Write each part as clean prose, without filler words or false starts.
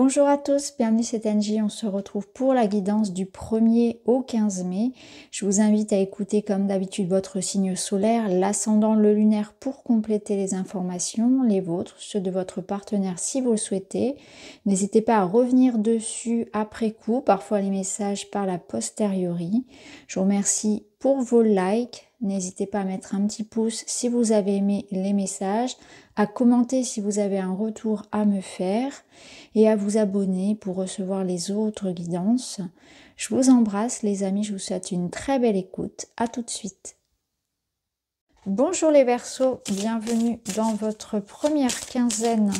Bonjour à tous, bienvenue c'est Angie, on se retrouve pour la guidance du 1er au 15 mai. Je vous invite à écouter comme d'habitude votre signe solaire, l'ascendant, le lunaire pour compléter les informations, les vôtres, ceux de votre partenaire si vous le souhaitez. N'hésitez pas à revenir dessus après coup, parfois les messages par la posteriori. Je vous remercie pour vos likes. N'hésitez pas à mettre un petit pouce si vous avez aimé les messages, à commenter si vous avez un retour à me faire et à vous abonner pour recevoir les autres guidances. Je vous embrasse les amis, je vous souhaite une très belle écoute. À tout de suite. Bonjour les Verseaux, bienvenue dans votre première quinzaine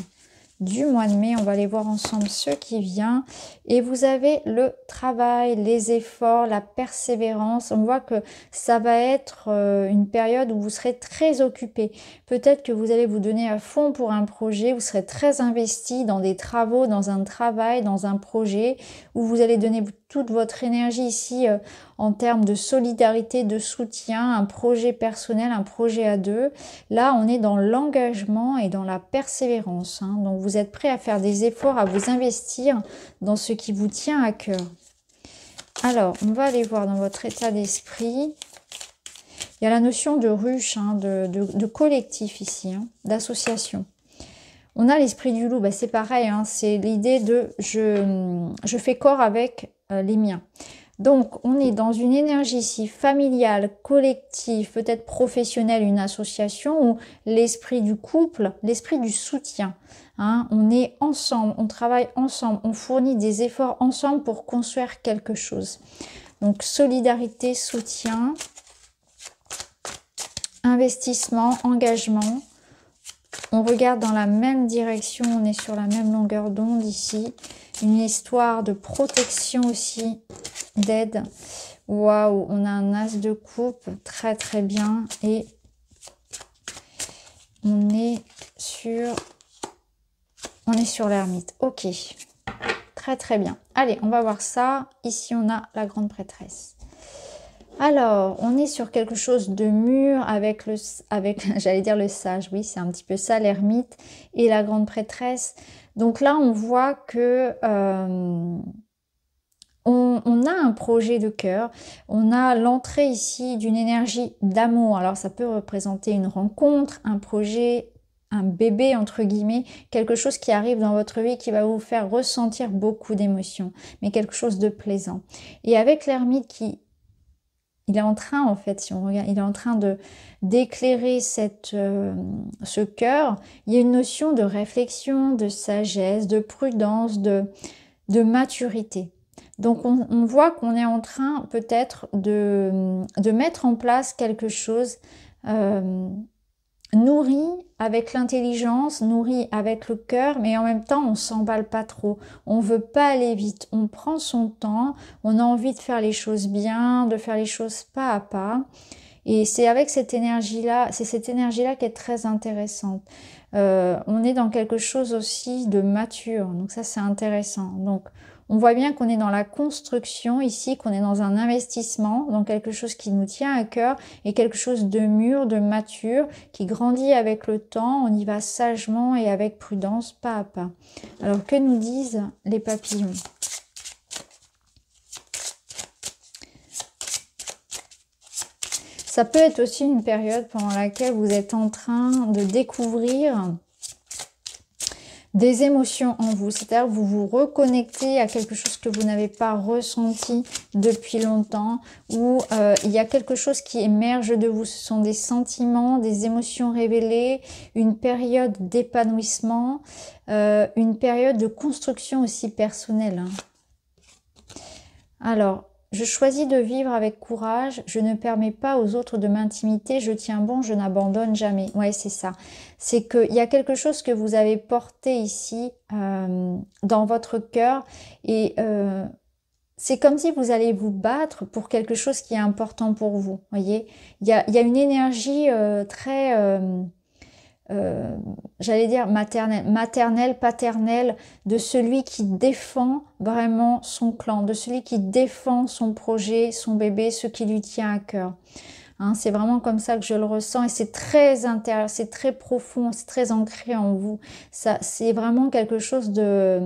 du mois de mai. On va aller voir ensemble ce qui vient. Et vous avez le travail, les efforts, la persévérance. On voit que ça va être une période où vous serez très occupé. Peut-être que vous allez vous donner à fond pour un projet. Vous serez très investi dans des travaux, dans un travail, dans un projet où vous allez donner toute votre énergie ici en termes de solidarité, de soutien, un projet personnel, un projet à deux. Là, on est dans l'engagement et dans la persévérance. Donc, vous êtes prêt à faire des efforts, à vous investir dans ce qui vous tient à cœur. Alors, on va aller voir dans votre état d'esprit. Il y a la notion de ruche, de collectif ici, d'association. On a l'esprit du loup, c'est pareil, c'est l'idée de je fais corps avec les miens. Donc, on est dans une énergie ici familiale, collective, peut-être professionnelle, une association, ou l'esprit du couple, l'esprit du soutien. On est ensemble, on travaille ensemble, on fournit des efforts ensemble pour construire quelque chose. Donc, solidarité, soutien, investissement, engagement. On regarde dans la même direction, on est sur la même longueur d'onde ici. Une histoire de protection aussi, d'aide. Waouh, on a un as de coupe, très très bien. Et on est sur l'ermite. Ok, très très bien. Allez, on va voir ça. Ici, on a la grande prêtresse. Alors, on est sur quelque chose de mûr avec j'allais dire le sage, oui, c'est un petit peu ça, l'ermite et la grande prêtresse. Donc là, on voit que on a un projet de cœur, on a l'entrée ici d'une énergie d'amour. Alors, ça peut représenter une rencontre, un projet, un bébé, entre guillemets, quelque chose qui arrive dans votre vie qui va vous faire ressentir beaucoup d'émotions, mais quelque chose de plaisant. Et avec l'ermite il est en train, en fait, si on regarde, il est en train d'éclairer ce cœur. Il y a une notion de réflexion, de sagesse, de prudence, de maturité. Donc, on voit qu'on est en train peut-être de mettre en place quelque chose nourri avec l'intelligence, nourri avec le cœur, mais en même temps, on s'emballe pas trop. On veut pas aller vite. On prend son temps. On a envie de faire les choses bien, de faire les choses pas à pas. Et c'est avec cette énergie-là, c'est cette énergie-là qui est très intéressante. On est dans quelque chose aussi de mature. Donc ça, c'est intéressant. Donc, on voit bien qu'on est dans la construction ici, qu'on est dans un investissement, dans quelque chose qui nous tient à cœur et quelque chose de mûr, de mature, qui grandit avec le temps. On y va sagement et avec prudence, pas à pas. Alors, que nous disent les papillons ? Ça peut être aussi une période pendant laquelle vous êtes en train de découvrir des émotions en vous, c'est-à-dire vous vous reconnectez à quelque chose que vous n'avez pas ressenti depuis longtemps, ou il y a quelque chose qui émerge de vous, ce sont des sentiments, des émotions révélées, une période d'épanouissement, une période de construction aussi personnelle. Alors, je choisis de vivre avec courage, je ne permets pas aux autres de m'intimider, je tiens bon, je n'abandonne jamais. Ouais, c'est ça. C'est qu'il y a quelque chose que vous avez porté ici dans votre cœur et c'est comme si vous allez vous battre pour quelque chose qui est important pour vous. Voyez, il y a une énergie très... j'allais dire maternelle, paternelle, de celui qui défend vraiment son clan, de celui qui défend son projet, son bébé, ce qui lui tient à cœur. C'est vraiment comme ça que je le ressens et c'est très intérieur, c'est très profond, c'est très ancré en vous. Ça, c'est vraiment quelque chose de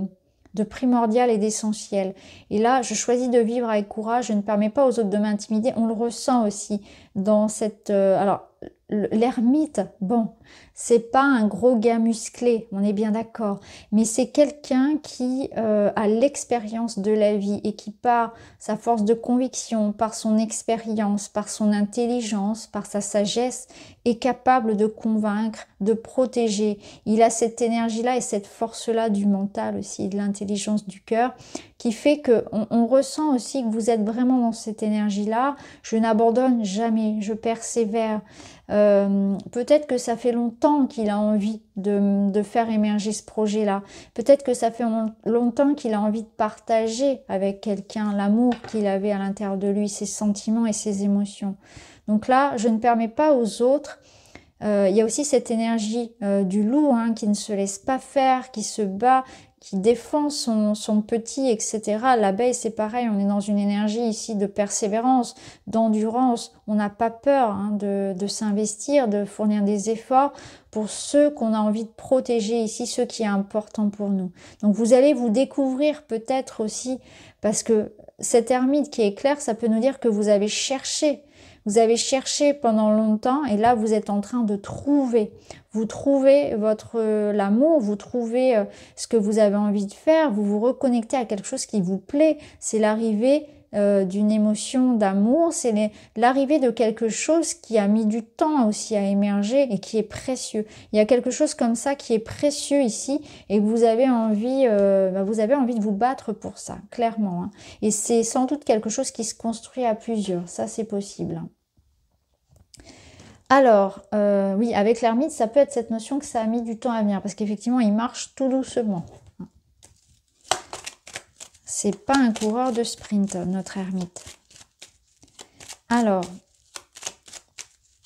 de primordial et d'essentiel. Et là, je choisis de vivre avec courage, je ne permets pas aux autres de m'intimider. On le ressent aussi dans cette... alors, l'ermite, bon, c'est pas un gros gars musclé, on est bien d'accord, mais c'est quelqu'un qui a l'expérience de la vie et qui, par sa force de conviction, par son expérience, par son intelligence, par sa sagesse, est capable de convaincre, de protéger. Il a cette énergie-là et cette force-là du mental aussi, de l'intelligence du cœur, qui fait que on ressent aussi que vous êtes vraiment dans cette énergie-là. Je n'abandonne jamais, je persévère. Peut-être que ça fait longtemps qu'il a envie de faire émerger ce projet-là. Peut-être que ça fait longtemps qu'il a envie de partager avec quelqu'un l'amour qu'il avait à l'intérieur de lui, ses sentiments et ses émotions. Donc là, je ne permets pas aux autres. Il y a aussi cette énergie du loup hein, qui ne se laisse pas faire, qui se bat, qui défend son petit, etc. L'abeille, c'est pareil, on est dans une énergie ici de persévérance, d'endurance. On n'a pas peur hein, de s'investir, de fournir des efforts pour ceux qu'on a envie de protéger ici, ceux qui est important pour nous. Donc vous allez vous découvrir peut-être aussi, parce que cette ermite qui est claire, ça peut nous dire que vous avez cherché. Vous avez cherché pendant longtemps et là, vous êtes en train de trouver. Vous trouvez l'amour, vous trouvez ce que vous avez envie de faire, vous vous reconnectez à quelque chose qui vous plaît. C'est l'arrivée d'une émotion d'amour, c'est l'arrivée de quelque chose qui a mis du temps aussi à émerger et qui est précieux. Il y a quelque chose comme ça qui est précieux ici et vous avez envie de vous battre pour ça, clairement. Hein. Et c'est sans doute quelque chose qui se construit à plusieurs, ça c'est possible. Alors, oui, avec l'ermite, ça peut être cette notion que ça a mis du temps à venir, parce qu'effectivement, il marche tout doucement. C'est pas un coureur de sprint, notre ermite. Alors,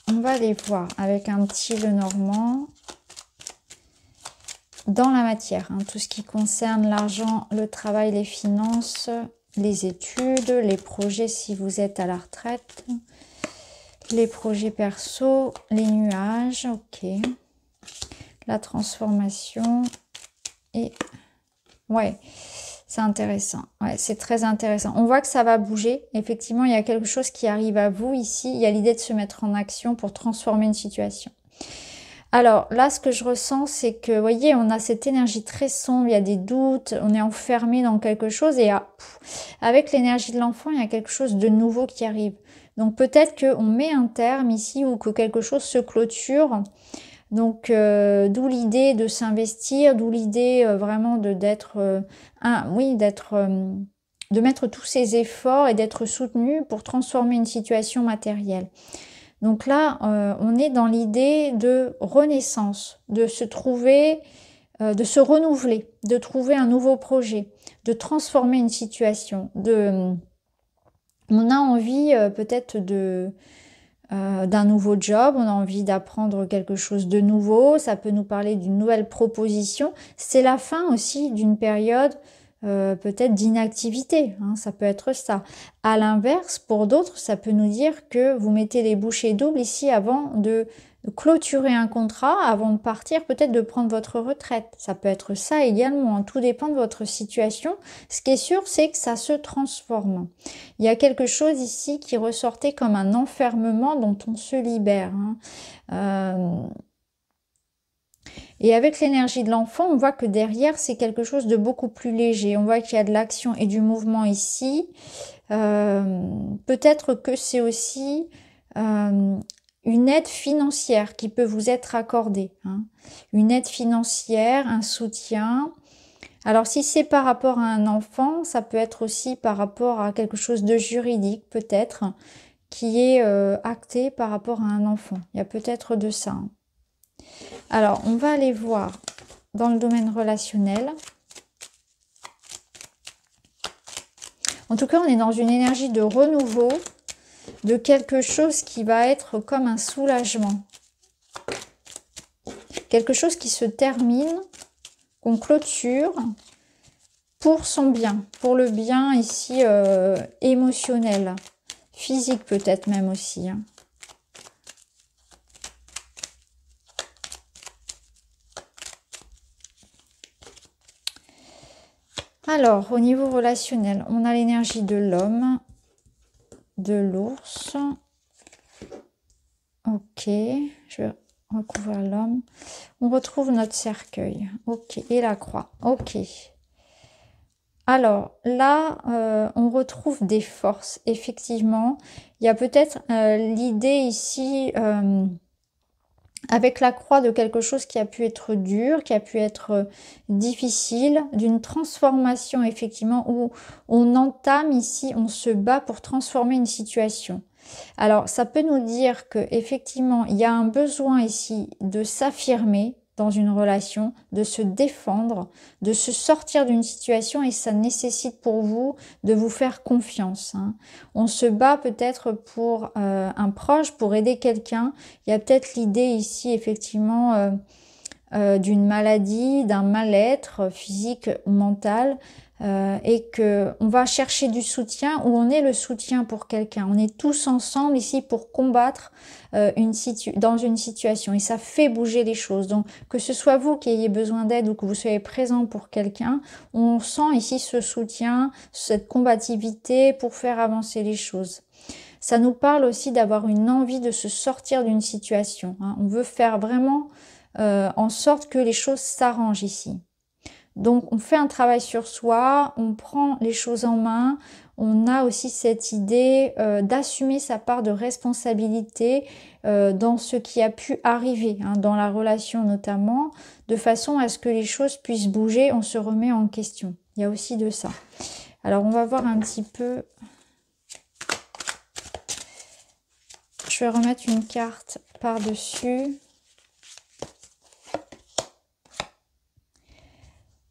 on va aller voir avec un petit Lenormand dans la matière, hein, tout ce qui concerne l'argent, le travail, les finances, les études, les projets si vous êtes à la retraite, les projets perso, les nuages, ok, la transformation et ouais, c'est intéressant, ouais, c'est très intéressant. On voit que ça va bouger, effectivement, il y a quelque chose qui arrive à vous ici, il y a l'idée de se mettre en action pour transformer une situation. Alors là, ce que je ressens, c'est que, vous voyez, on a cette énergie très sombre, il y a des doutes, on est enfermé dans quelque chose et avec l'énergie de l'enfant, il y a quelque chose de nouveau qui arrive. Donc peut-être qu'on met un terme ici ou que quelque chose se clôture. Donc d'où l'idée de s'investir, d'où l'idée vraiment de mettre tous ses efforts et d'être soutenu pour transformer une situation matérielle. Donc là, on est dans l'idée de renaissance, de se trouver, de se renouveler, de trouver un nouveau projet, de transformer une situation. On a envie peut-être d'un nouveau job, on a envie d'apprendre quelque chose de nouveau, ça peut nous parler d'une nouvelle proposition. C'est la fin aussi d'une période peut-être d'inactivité, hein, ça peut être ça. À l'inverse, pour d'autres, ça peut nous dire que vous mettez les bouchées doubles ici avant de clôturer un contrat, avant de partir, peut-être de prendre votre retraite. Ça peut être ça également, hein, tout dépend de votre situation. Ce qui est sûr, c'est que ça se transforme. Il y a quelque chose ici qui ressortait comme un enfermement dont on se libère. Hein. Et avec l'énergie de l'enfant, on voit que derrière, c'est quelque chose de beaucoup plus léger. On voit qu'il y a de l'action et du mouvement ici. Peut-être que c'est aussi une aide financière qui peut vous être accordée. Hein. Une aide financière, un soutien. Alors si c'est par rapport à un enfant, ça peut être aussi par rapport à quelque chose de juridique peut-être, qui est acté par rapport à un enfant. Il y a peut-être de ça. Hein. Alors, on va aller voir dans le domaine relationnel. En tout cas, on est dans une énergie de renouveau, de quelque chose qui va être comme un soulagement. Quelque chose qui se termine, qu'on clôture pour son bien, pour le bien ici émotionnel, physique peut-être même aussi. Hein. Alors, au niveau relationnel, on a l'énergie de l'homme, de l'ours. Ok, je vais recouvrir l'homme. On retrouve notre cercueil. Ok, et la croix. Ok. Alors là, on retrouve des forces. Effectivement, il y a peut-être l'idée ici, avec la croix, de quelque chose qui a pu être dur, qui a pu être difficile, d'une transformation effectivement, où on entame ici, on se bat pour transformer une situation. Alors, ça peut nous dire que effectivement, il y a un besoin ici de s'affirmer dans une relation, de se défendre, de se sortir d'une situation, et ça nécessite pour vous de vous faire confiance. Hein. On se bat peut-être pour un proche, pour aider quelqu'un. Il y a peut-être l'idée ici effectivement d'une maladie, d'un mal-être physique ou mental, et que on va chercher du soutien, ou on est le soutien pour quelqu'un. On est tous ensemble ici pour combattre dans une situation, et ça fait bouger les choses. Donc que ce soit vous qui ayez besoin d'aide ou que vous soyez présent pour quelqu'un, on sent ici ce soutien, cette combativité pour faire avancer les choses. Ça nous parle aussi d'avoir une envie de se sortir d'une situation. Hein. On veut faire vraiment en sorte que les choses s'arrangent ici. Donc on fait un travail sur soi, on prend les choses en main, on a aussi cette idée d'assumer sa part de responsabilité dans ce qui a pu arriver, hein, dans la relation notamment, de façon à ce que les choses puissent bouger, on se remet en question. Il y a aussi de ça. Alors on va voir un petit peu. Je vais remettre une carte par-dessus.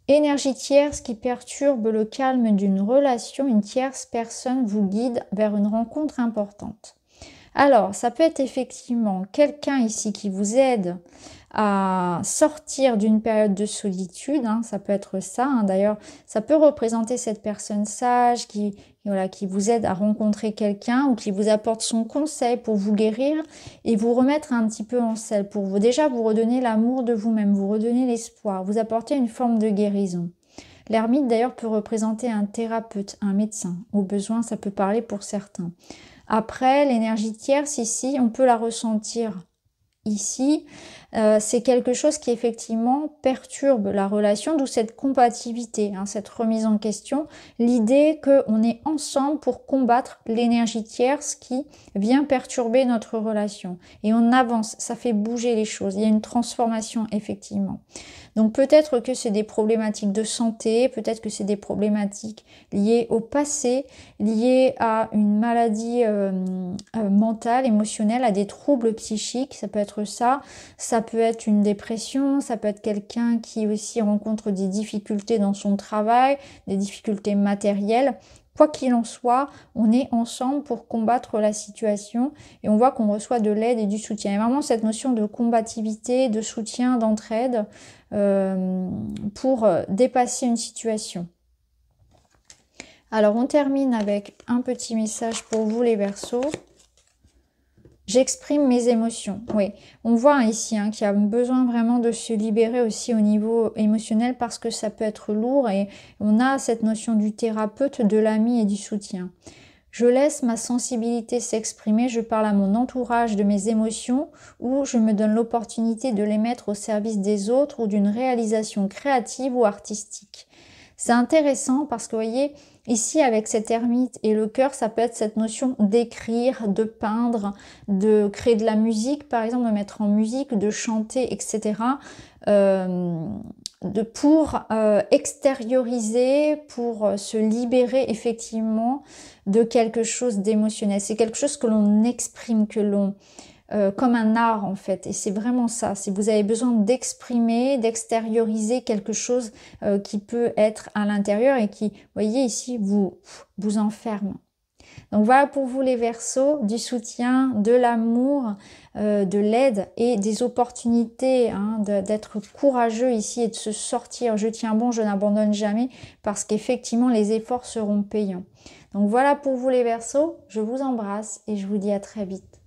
Énergie tierce qui perturbe le calme d'une relation. Une tierce personne vous guide vers une rencontre importante. Alors, ça peut être effectivement quelqu'un ici qui vous aide à sortir d'une période de solitude, hein, ça peut être ça, hein. D'ailleurs, ça peut représenter cette personne sage qui vous aide à rencontrer quelqu'un, ou qui vous apporte son conseil pour vous guérir et vous remettre un petit peu en selle, pour vous déjà vous redonner l'amour de vous-même, vous redonner l'espoir, vous apporter une forme de guérison. L'ermite d'ailleurs peut représenter un thérapeute, un médecin, au besoin ça peut parler pour certains. Après, l'énergie tierce ici, on peut la ressentir ici, c'est quelque chose qui effectivement perturbe la relation, d'où cette compatibilité, hein, cette remise en question, l'idée qu'on est ensemble pour combattre l'énergie tierce qui vient perturber notre relation. Et on avance, ça fait bouger les choses, il y a une transformation effectivement. Donc peut-être que c'est des problématiques de santé, peut-être que c'est des problématiques liées au passé, liées à une maladie mentale, émotionnelle, à des troubles psychiques, ça peut être ça. Ça peut être une dépression, ça peut être quelqu'un qui aussi rencontre des difficultés dans son travail, des difficultés matérielles. Quoi qu'il en soit, on est ensemble pour combattre la situation, et on voit qu'on reçoit de l'aide et du soutien. Il y a vraiment cette notion de combativité, de soutien, d'entraide pour dépasser une situation. Alors on termine avec un petit message pour vous les Verseaux. J'exprime mes émotions. Oui, on voit ici qu'il y a besoin vraiment de se libérer aussi au niveau émotionnel, parce que ça peut être lourd, et on a cette notion du thérapeute, de l'ami et du soutien. Je laisse ma sensibilité s'exprimer, je parle à mon entourage de mes émotions, ou je me donne l'opportunité de les mettre au service des autres ou d'une réalisation créative ou artistique. C'est intéressant parce que vous voyez, ici avec cet ermite et le cœur, ça peut être cette notion d'écrire, de peindre, de créer de la musique, par exemple, de mettre en musique, de chanter, etc. Pour extérioriser, pour se libérer effectivement de quelque chose d'émotionnel. C'est quelque chose que l'on exprime, que l'on... comme un art en fait, et c'est vraiment ça, si vous avez besoin d'exprimer, d'extérioriser quelque chose qui peut être à l'intérieur et qui, vous voyez ici, vous enferme. Donc voilà pour vous les Verseaux, du soutien, de l'amour, de l'aide et des opportunités, d'être courageux ici et de se sortir. Je tiens bon, je n'abandonne jamais, parce qu'effectivement les efforts seront payants. Donc voilà pour vous les Verseaux, je vous embrasse et je vous dis à très vite.